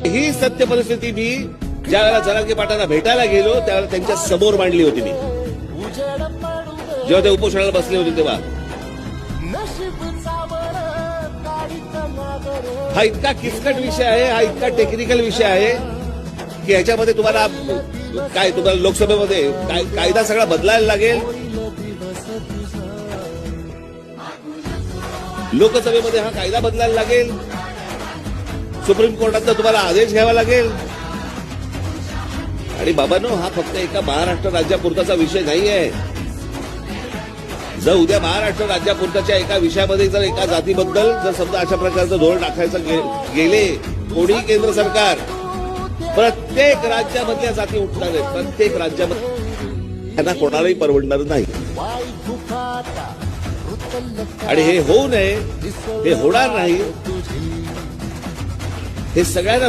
ही सत्य परिस्थिती मी ज्या वेळेला जरांगे पाटलांना भेटायला गेलो त्यावेळेला त्यांच्या समोर मांडली होती मी, जेव्हा ते उपोषणाला बसले होते तेव्हा. हा इतका किचकट विषय आहे, हा इतका टेक्निकल विषय आहे की ह्याच्यामध्ये तुम्हाला लोकसभेमध्ये कायदा सगळा बदलायला लागेल, लोकसभेमध्ये हा कायदा बदलायला लागेल, सुप्रीम कोर्टाचा तुम्हाला आदेश घ्यावा लागेल. आणि बाबांनो, हा फक्त एका महाराष्ट्र राज्यापुरताचा विषय नाही आहे. जर उद्या महाराष्ट्र राज्यापुरताच्या एका विषयामध्ये जर एका जातीबद्दल जर समजा अशा प्रकारचं धोरण आखायचं गेले कोणी केंद्र सरकार, प्रत्येक राज्यामधल्या जाती उठणार आहेत, प्रत्येक राज्यामध्ये त्यांना कोणालाही परवडणार नाही. आणि हे होऊ नये, हे होणार नाही, हे सगळ्यांना